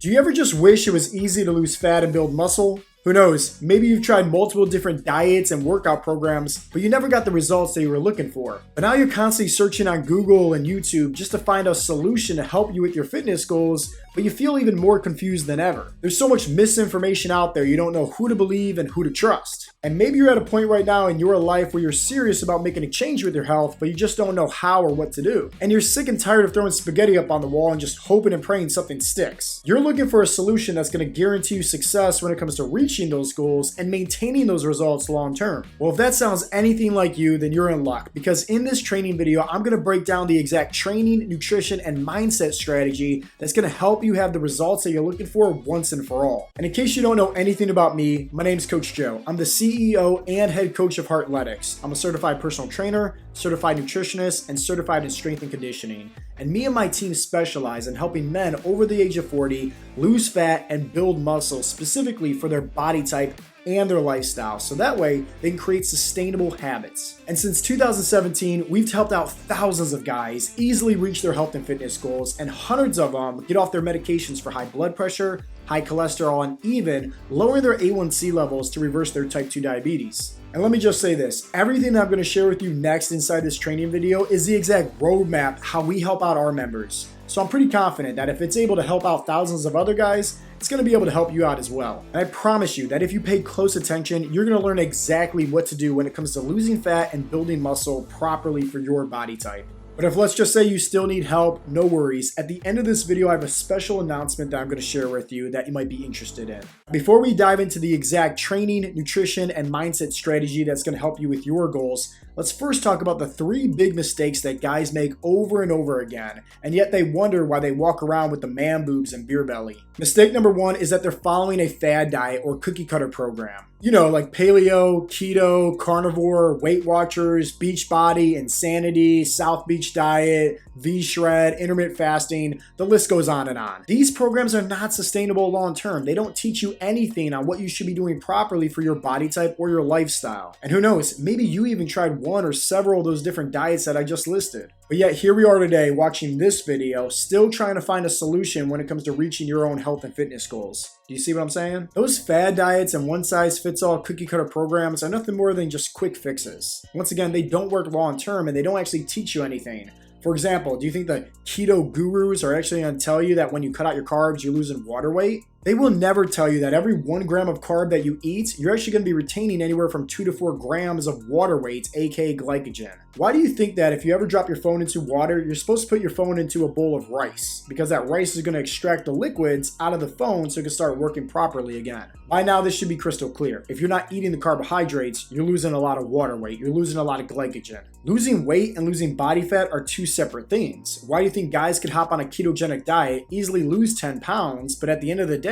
Do you ever just wish it was easy to lose fat and build muscle? Who knows, maybe you've tried multiple different diets and workout programs, but you never got the results that you were looking for. But now you're constantly searching on Google and YouTube just to find a solution to help you with your fitness goals, but you feel even more confused than ever. There's so much misinformation out there, you don't know who to believe and who to trust. And maybe you're at a point right now in your life where you're serious about making a change with your health, but you just don't know how or what to do. And you're sick and tired of throwing spaghetti up on the wall and just hoping and praying something sticks. You're looking for a solution that's going to guarantee you success when it comes to reaching those goals and maintaining those results long term. Well, if that sounds anything like you, then you're in luck, because in this training video, I'm going to break down the exact training, nutrition, and mindset strategy that's going to help you have the results that you're looking for once and for all. And in case you don't know anything about me, my name's Coach Joe. I'm the CEO and head coach of Heartletics. I'm a certified personal trainer, certified nutritionist, and certified in strength and conditioning. And me and my team specialize in helping men over the age of 40 lose fat and build muscle specifically for their body type and their lifestyle, so that way they can create sustainable habits. And since 2017, we've helped out thousands of guys easily reach their health and fitness goals, and hundreds of them get off their medications for high blood pressure, high cholesterol, and even lowering their A1C levels to reverse their type 2 diabetes. And let me just say this, everything that I'm going to share with you next inside this training video is the exact roadmap how we help out our members. So I'm pretty confident that if it's able to help out thousands of other guys, it's going to be able to help you out as well. And I promise you that if you pay close attention, you're going to learn exactly what to do when it comes to losing fat and building muscle properly for your body type. But if let's just say you still need help, no worries. At the end of this video, I have a special announcement that I'm going to share with you that you might be interested in. Before we dive into the exact training, nutrition, and mindset strategy that's going to help you with your goals, let's first talk about the 3 big mistakes that guys make over and over again, and yet they wonder why they walk around with the man boobs and beer belly. Mistake number 1 is that they're following a fad diet or cookie cutter program. You know, like paleo, keto, carnivore, Weight Watchers, Beachbody, Insanity, South Beach Diet, V-Shred, intermittent fasting, the list goes on and on. These programs are not sustainable long term. They don't teach you anything on what you should be doing properly for your body type or your lifestyle. And who knows, maybe you even tried one or several of those different diets that I just listed. But yet here we are today watching this video, still trying to find a solution when it comes to reaching your own health and fitness goals. Do you see what I'm saying? Those fad diets and one-size-fits-all cookie cutter programs are nothing more than just quick fixes. Once again, they don't work long term and they don't actually teach you anything. For example, do you think the keto gurus are actually going to tell you that when you cut out your carbs, you're losing water weight? They will never tell you that every 1 gram of carb that you eat, you're actually going to be retaining anywhere from 2 to 4 grams of water weight, aka glycogen. Why do you think that if you ever drop your phone into water, you're supposed to put your phone into a bowl of rice? Because that rice is going to extract the liquids out of the phone so it can start working properly again. By now, this should be crystal clear. If you're not eating the carbohydrates, you're losing a lot of water weight. You're losing a lot of glycogen. Losing weight and losing body fat are 2 separate things. Why do you think guys could hop on a ketogenic diet, easily lose 10 pounds, but at the end of the day,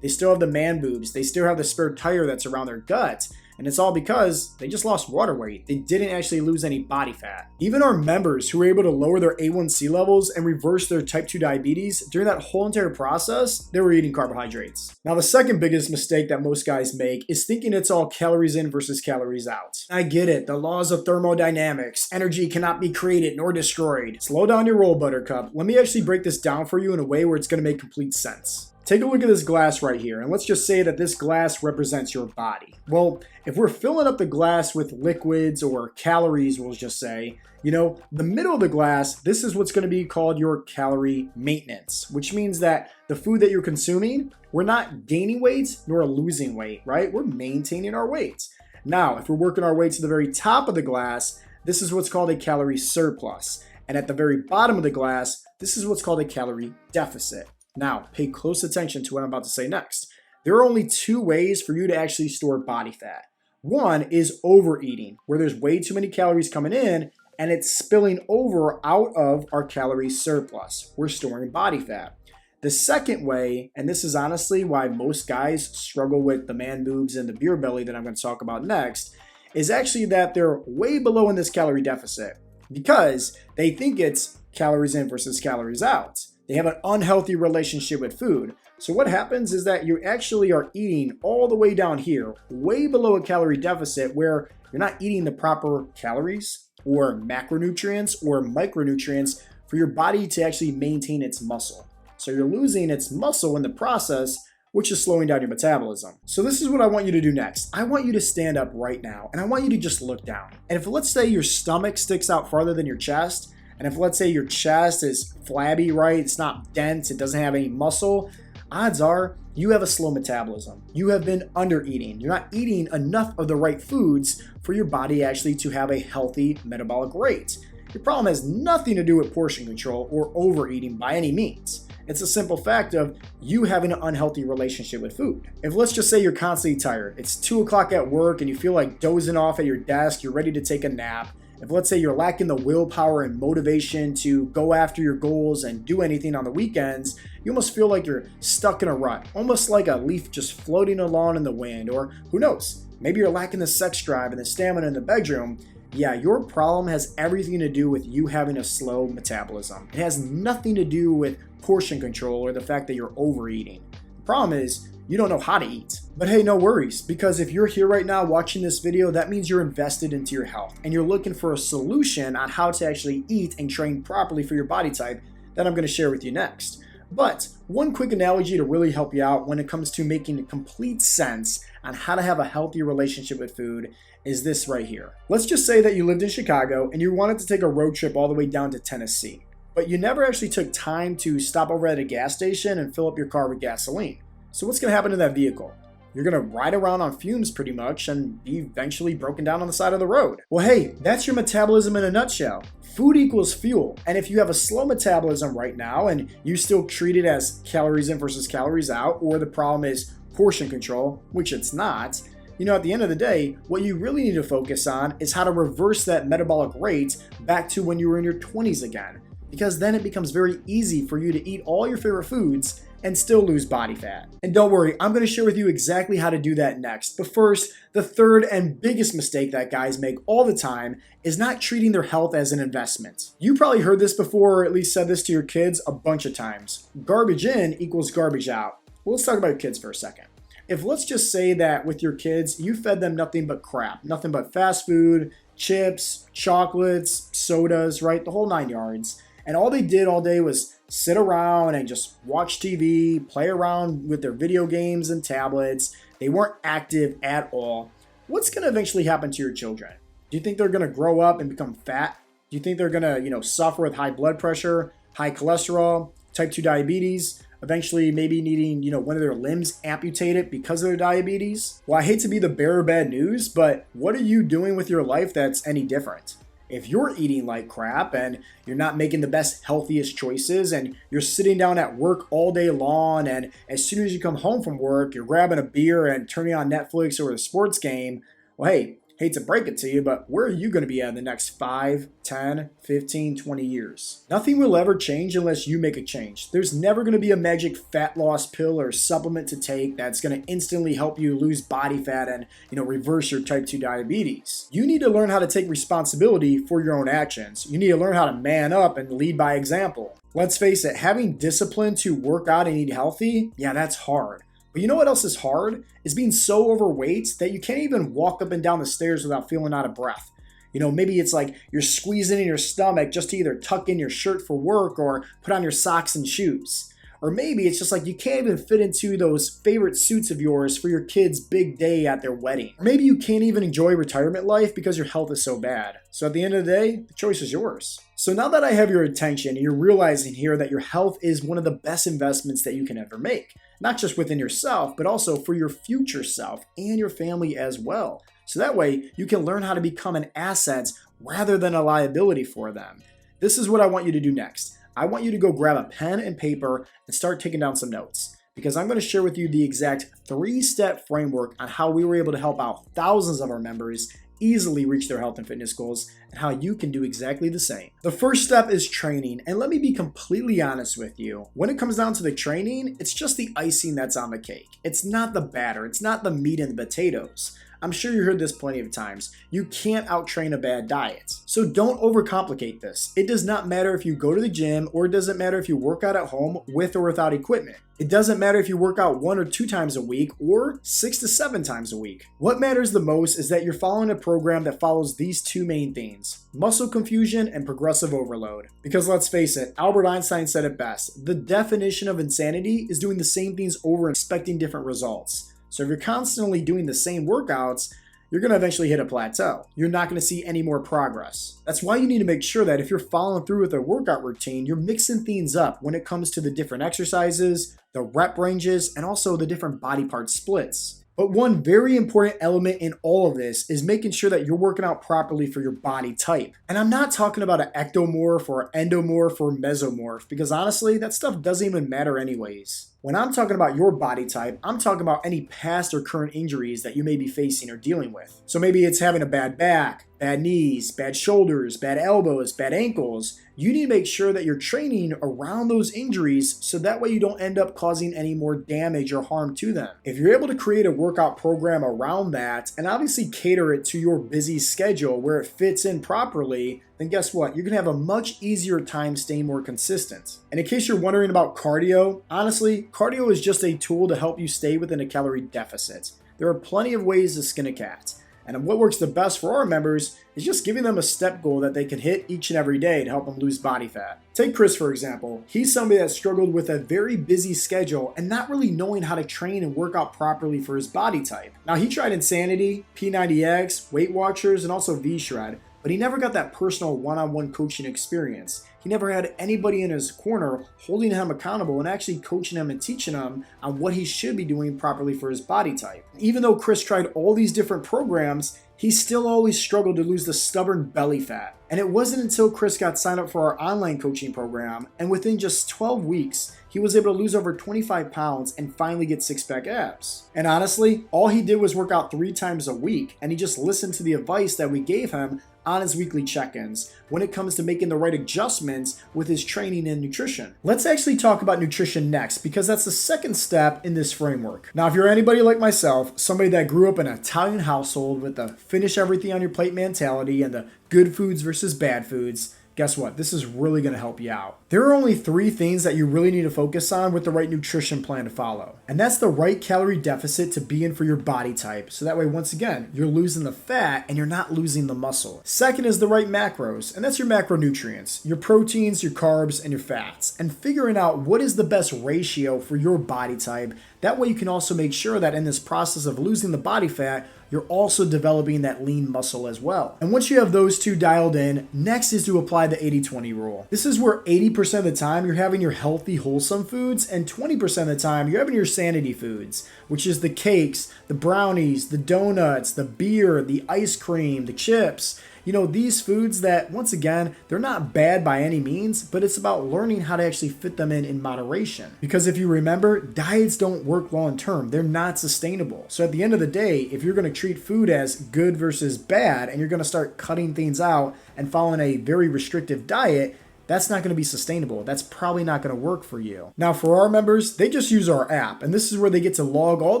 they still have the man boobs, they still have the spare tire that's around their gut, and it's all because they just lost water weight. They didn't actually lose any body fat. Even our members who were able to lower their A1C levels and reverse their type 2 diabetes, during that whole entire process, they were eating carbohydrates. Now, the second biggest mistake that most guys make is thinking it's all calories in versus calories out. I get it, the laws of thermodynamics, energy cannot be created nor destroyed. Slow down your roll, buttercup. Let me actually break this down for you in a way where it's going to make complete sense. Take a look at this glass right here, and let's just say that this glass represents your body. Well, if we're filling up the glass with liquids or calories, we'll just say, you know, the middle of the glass, this is what's going to be called your calorie maintenance, which means that the food that you're consuming, we're not gaining weight nor losing weight, right? We're maintaining our weight. Now, if we're working our way to the very top of the glass, this is what's called a calorie surplus. And at the very bottom of the glass, this is what's called a calorie deficit. Now, pay close attention to what I'm about to say next. There are only 2 ways for you to actually store body fat. One is overeating, where there's way too many calories coming in and it's spilling over out of our calorie surplus. We're storing body fat. The second way, and this is honestly why most guys struggle with the man boobs and the beer belly that I'm going to talk about next, is actually that they're way below in this calorie deficit because they think it's calories in versus calories out. They have an unhealthy relationship with food. So what happens is that you actually are eating all the way down here, way below a calorie deficit where you're not eating the proper calories or macronutrients or micronutrients for your body to actually maintain its muscle. So you're losing its muscle in the process, which is slowing down your metabolism. So this is what I want you to do next. I want you to stand up right now, and I want you to just look down. And if let's say your stomach sticks out farther than your chest, and if let's say your chest is flabby, right? It's not dense, it doesn't have any muscle, odds are you have a slow metabolism. You have been under eating. You're not eating enough of the right foods for your body actually to have a healthy metabolic rate. Your problem has nothing to do with portion control or overeating by any means. It's a simple fact of you having an unhealthy relationship with food. If let's just say you're constantly tired, it's 2 o'clock at work and you feel like dozing off at your desk, you're ready to take a nap. If let's say you're lacking the willpower and motivation to go after your goals and do anything on the weekends, you almost feel like you're stuck in a rut, almost like a leaf just floating along in the wind, or who knows, maybe you're lacking the sex drive and the stamina in the bedroom. Yeah, your problem has everything to do with you having a slow metabolism. It has nothing to do with portion control or the fact that you're overeating. The problem is you don't know how to eat. But hey, no worries, because if you're here right now watching this video, that means you're invested into your health and you're looking for a solution on how to actually eat and train properly for your body type that I'm going to share with you next. But one quick analogy to really help you out when it comes to making complete sense on how to have a healthy relationship with food is this right here. Let's just say that you lived in Chicago and you wanted to take a road trip all the way down to Tennessee, but you never actually took time to stop over at a gas station and fill up your car with gasoline. So what's going to happen to that vehicle? You're going to ride around on fumes pretty much and be eventually broken down on the side of the road. Well, hey, that's your metabolism in a nutshell. Food equals fuel. And if you have a slow metabolism right now and you still treat it as calories in versus calories out, or the problem is portion control, which it's not, at the end of the day, what you really need to focus on is how to reverse that metabolic rate back to when you were in your 20s again. Because then it becomes very easy for you to eat all your favorite foods and still lose body fat. And don't worry, I'm going to share with you exactly how to do that next. But first, the third and biggest mistake that guys make all the time is not treating their health as an investment. You probably heard this before, or at least said this to your kids a bunch of times. Garbage in equals garbage out. Well, let's talk about your kids for a second. If let's just say that with your kids, you fed them nothing but crap, nothing but fast food, chips, chocolates, sodas, right? The whole 9 yards. And all they did all day was sit around and just watch TV, play around with their video games and tablets. They weren't active at all. What's going to eventually happen to your children? Do you think they're going to grow up and become fat? Do you think they're going to, suffer with high blood pressure, high cholesterol, type 2 diabetes, eventually maybe needing, one of their limbs amputated because of their diabetes? Well, I hate to be the bearer of bad news, but what are you doing with your life that's any different? If you're eating like crap and you're not making the best, healthiest choices and you're sitting down at work all day long and as soon as you come home from work, you're grabbing a beer and turning on Netflix or a sports game, well, hey, hate to break it to you, but where are you going to be at in the next 5, 10, 15, 20 years? Nothing will ever change unless you make a change. There's never going to be a magic fat loss pill or supplement to take that's going to instantly help you lose body fat and, reverse your type 2 diabetes. You need to learn how to take responsibility for your own actions. You need to learn how to man up and lead by example. Let's face it, having discipline to work out and eat healthy, yeah, that's hard. But you know what else is hard? Is being so overweight that you can't even walk up and down the stairs without feeling out of breath. Maybe it's like you're squeezing in your stomach just to either tuck in your shirt for work or put on your socks and shoes. Or maybe it's just like you can't even fit into those favorite suits of yours for your kid's big day at their wedding. Or maybe you can't even enjoy retirement life because your health is so bad. So at the end of the day, the choice is yours. So now that I have your attention, you're realizing here that your health is one of the best investments that you can ever make. Not just within yourself, but also for your future self and your family as well. So that way you can learn how to become an asset rather than a liability for them. This is what I want you to do next. I want you to go grab a pen and paper and start taking down some notes, because I'm going to share with you the exact 3-step framework on how we were able to help out thousands of our members easily reach their health and fitness goals and how you can do exactly the same. The first step is training, and let me be completely honest with you. When it comes down to the training, it's just the icing that's on the cake. It's not the batter, it's not the meat and the potatoes. I'm sure you heard this plenty of times. You can't out-train a bad diet. So don't overcomplicate this. It does not matter if you go to the gym, or it doesn't matter if you work out at home with or without equipment. It doesn't matter if you work out 1 or 2 times a week or 6 to 7 times a week. What matters the most is that you're following a program that follows these 2 main themes: muscle confusion and progressive overload. Because let's face it, Albert Einstein said it best: the definition of insanity is doing the same things over and expecting different results. So if you're constantly doing the same workouts, you're going to eventually hit a plateau. You're not going to see any more progress. That's why you need to make sure that if you're following through with a workout routine, you're mixing things up when it comes to the different exercises, the rep ranges, and also the different body part splits. But one very important element in all of this is making sure that you're working out properly for your body type. And I'm not talking about an ectomorph or endomorph or mesomorph, because honestly, that stuff doesn't even matter anyways. When I'm talking about your body type, I'm talking about any past or current injuries that you may be facing or dealing with. So maybe it's having a bad back, bad knees, bad shoulders, bad elbows, bad ankles. You need to make sure that you're training around those injuries so that way you don't end up causing any more damage or harm to them. If you're able to create a workout program around that and obviously cater it to your busy schedule where it fits in properly, then guess what? You're going to have a much easier time staying more consistent. And in case you're wondering about cardio, honestly, cardio is just a tool to help you stay within a calorie deficit. There are plenty of ways to skin a cat. And what works the best for our members is just giving them a step goal that they can hit each and every day to help them lose body fat. Take Chris, for example. He's somebody that struggled with a very busy schedule and not really knowing how to train and work out properly for his body type. Now, he tried Insanity, P90X, Weight Watchers, and also V-Shred, but he never got that personal one-on-one coaching experience. He never had anybody in his corner holding him accountable and actually coaching him and teaching him on what he should be doing properly for his body type. Even though Chris tried all these different programs, he still always struggled to lose the stubborn belly fat. And it wasn't until Chris got signed up for our online coaching program, and within just 12 weeks, he was able to lose over 25 pounds and finally get 6-pack abs. And honestly, all he did was work out 3 times a week, and he just listened to the advice that we gave him on his weekly check-ins when it comes to making the right adjustments with his training and nutrition. Let's actually talk about nutrition next, because that's the second step in this framework. Now, if you're anybody like myself, somebody that grew up in an Italian household with the finish everything on your plate mentality and the good foods versus bad foods, guess what? This is really going to help you out. There are only 3 things that you really need to focus on with the right nutrition plan to follow. And that's the right calorie deficit to be in for your body type. So that way, once again, you're losing the fat and you're not losing the muscle. Second is the right macros. And that's your macronutrients, your proteins, your carbs, and your fats. And figuring out what is the best ratio for your body type. That way you can also make sure that in this process of losing the body fat, you're also developing that lean muscle as well. And once you have those 2 dialed in, next is to apply the 80-20 rule. This is where 80% of the time you're having your healthy, wholesome foods, and 20% of the time you're having your sanity foods, which is the cakes, the brownies, the donuts, the beer, the ice cream, the chips. You know, these foods that, once again, they're not bad by any means, but it's about learning how to actually fit them in moderation. Because if you remember, diets don't work long term. They're not sustainable. So at the end of the day, if you're going to treat food as good versus bad, and you're going to start cutting things out and following a very restrictive diet, that's not going to be sustainable. That's probably not going to work for you. Now, for our members, they just use our app, and this is where they get to log all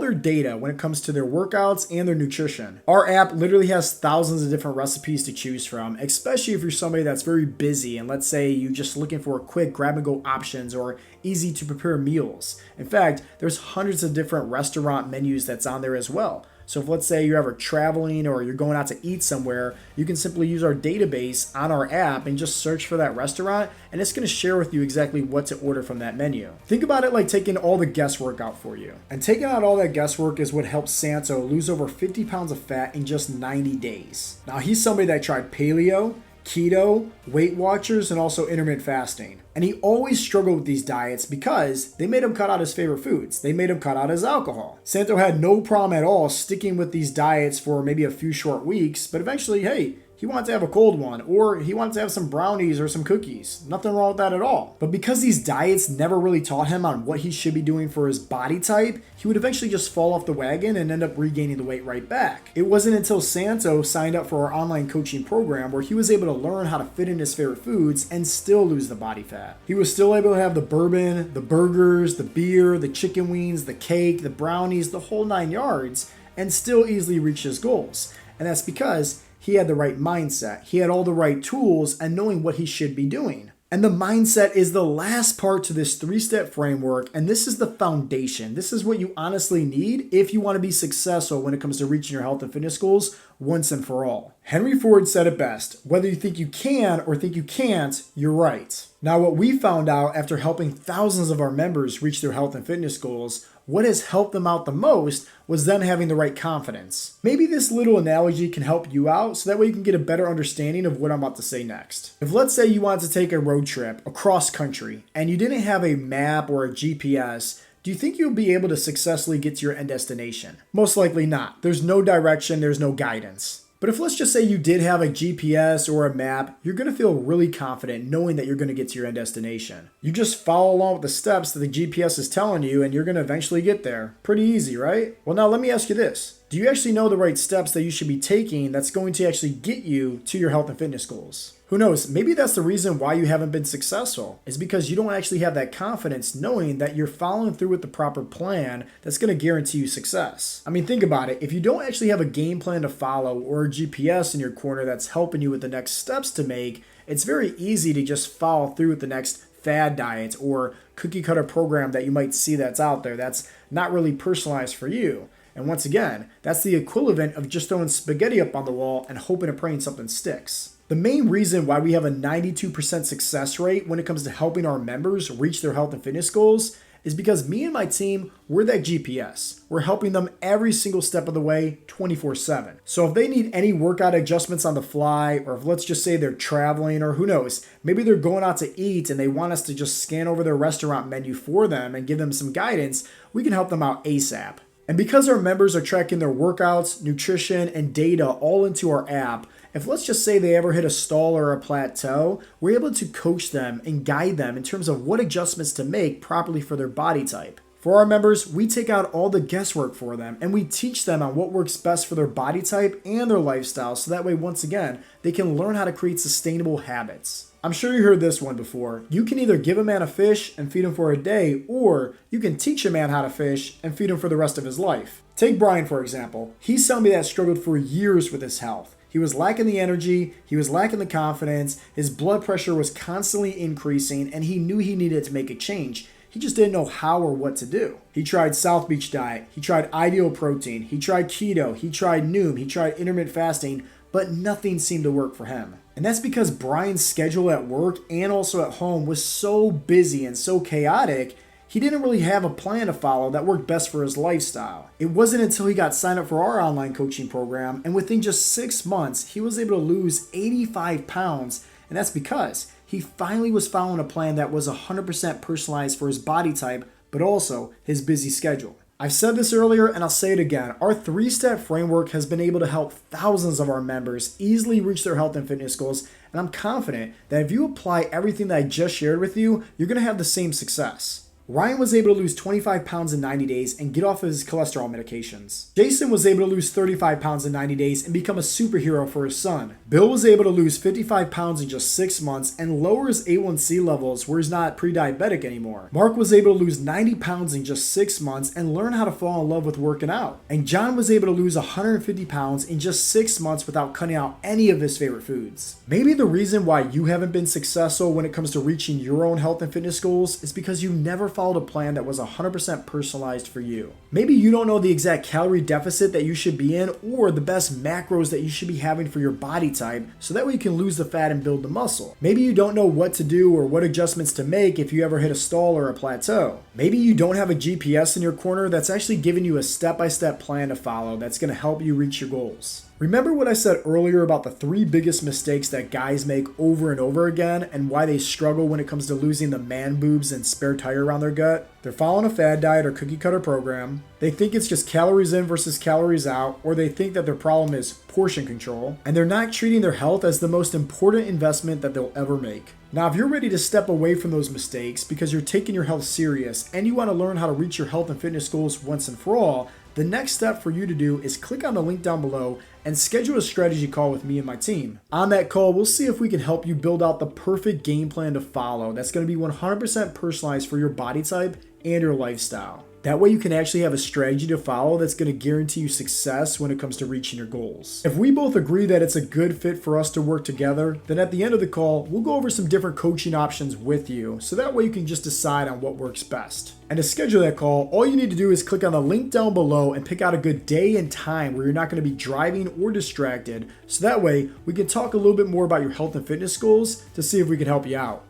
their data when it comes to their workouts and their nutrition. Our app literally has thousands of different recipes to choose from, especially if you're somebody that's very busy and let's say you're just looking for quick grab-and-go options or easy to prepare meals. In fact, there's hundreds of different restaurant menus that's on there as well. So if let's say you're ever traveling or you're going out to eat somewhere, you can simply use our database on our app and just search for that restaurant, and it's going to share with you exactly what to order from that menu. Think about it like taking all the guesswork out for you. And taking out all that guesswork is what helped Santo lose over 50 pounds of fat in just 90 days. Now, he's somebody that tried paleo, keto, Weight Watchers, and also intermittent fasting. And he always struggled with these diets because they made him cut out his favorite foods. They made him cut out his alcohol. Santo had no problem at all sticking with these diets for maybe a few short weeks, but eventually, hey, he wanted to have a cold one, or he wanted to have some brownies or some cookies. Nothing wrong with that at all. But because these diets never really taught him on what he should be doing for his body type, he would eventually just fall off the wagon and end up regaining the weight right back. It wasn't until Santo signed up for our online coaching program where he was able to learn how to fit in his favorite foods and still lose the body fat. He was still able to have the bourbon, the burgers, the beer, the chicken wings, the cake, the brownies, the whole 9 yards, and still easily reach his goals. And that's because he had the right mindset. He had all the right tools and knowing what he should be doing. And the mindset is the last part to this 3-step framework, and this is the foundation. This is what you honestly need if you want to be successful when it comes to reaching your health and fitness goals once and for all. Henry Ford said it best: whether you think you can or think you can't, you're right. Now, what we found out after helping thousands of our members reach their health and fitness goals, what has helped them out the most was them having the right confidence. Maybe this little analogy can help you out so that way you can get a better understanding of what I'm about to say next. If let's say you wanted to take a road trip across country and you didn't have a map or a GPS, do you think you'll be able to successfully get to your end destination? Most likely not. There's no direction, there's no guidance. But if let's just say you did have a GPS or a map, you're going to feel really confident knowing that you're going to get to your end destination. You just follow along with the steps that the GPS is telling you and you're going to eventually get there. Pretty easy, right? Well, now let me ask you this. Do you actually know the right steps that you should be taking that's going to actually get you to your health and fitness goals? Who knows, maybe that's the reason why you haven't been successful, is because you don't actually have that confidence knowing that you're following through with the proper plan that's going to guarantee you success. I mean, think about it. If you don't actually have a game plan to follow or a GPS in your corner that's helping you with the next steps to make, it's very easy to just follow through with the next fad diet or cookie cutter program that you might see that's out there that's not really personalized for you. And once again, that's the equivalent of just throwing spaghetti up on the wall and hoping and praying something sticks. The main reason why we have a 92% success rate when it comes to helping our members reach their health and fitness goals is because me and my team, we're that GPS. We're helping them every single step of the way, 24/7. So if they need any workout adjustments on the fly, or if let's just say they're traveling, or who knows, maybe they're going out to eat and they want us to just scan over their restaurant menu for them and give them some guidance, we can help them out ASAP. And because our members are tracking their workouts, nutrition, and data all into our app, if let's just say they ever hit a stall or a plateau, we're able to coach them and guide them in terms of what adjustments to make properly for their body type. For our members, we take out all the guesswork for them and we teach them on what works best for their body type and their lifestyle, so that way, once again, they can learn how to create sustainable habits. I'm sure you heard this one before. You can either give a man a fish and feed him for a day, or you can teach a man how to fish and feed him for the rest of his life. Take Brian, for example. He's somebody that struggled for years with his health. He was lacking the energy, he was lacking the confidence, his blood pressure was constantly increasing, and he knew he needed to make a change. He just didn't know how or what to do. He tried South Beach diet, he tried ideal protein, he tried keto, he tried Noom, he tried intermittent fasting, but nothing seemed to work for him. And that's because Brian's schedule at work and also at home was so busy and so chaotic, he didn't really have a plan to follow that worked best for his lifestyle. It wasn't until he got signed up for our online coaching program, and within just 6 months, he was able to lose 85 pounds, and that's because he finally was following a plan that was 100% personalized for his body type, but also his busy schedule. I've said this earlier and I'll say it again. Our 3-step framework has been able to help thousands of our members easily reach their health and fitness goals, and I'm confident that if you apply everything that I just shared with you, you're going to have the same success. Ryan was able to lose 25 pounds in 90 days and get off of his cholesterol medications. Jason was able to lose 35 pounds in 90 days and become a superhero for his son. Bill was able to lose 55 pounds in just 6 months and lower his A1C levels where he's not pre-diabetic anymore. Mark was able to lose 90 pounds in just 6 months and learn how to fall in love with working out. And John was able to lose 150 pounds in just 6 months without cutting out any of his favorite foods. Maybe the reason why you haven't been successful when it comes to reaching your own health and fitness goals is because you never followed a plan that was 100% personalized for you. Maybe you don't know the exact calorie deficit that you should be in or the best macros that you should be having for your body type, so that way you can lose the fat and build the muscle. Maybe you don't know what to do or what adjustments to make if you ever hit a stall or a plateau. Maybe you don't have a GPS in your corner that's actually giving you a step-by-step plan to follow that's going to help you reach your goals. Remember what I said earlier about the 3 biggest mistakes that guys make over and over again and why they struggle when it comes to losing the man boobs and spare tire around their gut? They're following a fad diet or cookie cutter program. They think it's just calories in versus calories out, or they think that their problem is portion control, and they're not treating their health as the most important investment that they'll ever make. Now, if you're ready to step away from those mistakes because you're taking your health serious and you want to learn how to reach your health and fitness goals once and for all, the next step for you to do is click on the link down below and schedule a strategy call with me and my team. On that call, we'll see if we can help you build out the perfect game plan to follow that's going to be 100% personalized for your body type and your lifestyle. That way you can actually have a strategy to follow that's going to guarantee you success when it comes to reaching your goals. If we both agree that it's a good fit for us to work together, then at the end of the call, we'll go over some different coaching options with you, so that way you can just decide on what works best. And to schedule that call, all you need to do is click on the link down below and pick out a good day and time where you're not going to be driving or distracted, so that way we can talk a little bit more about your health and fitness goals to see if we can help you out.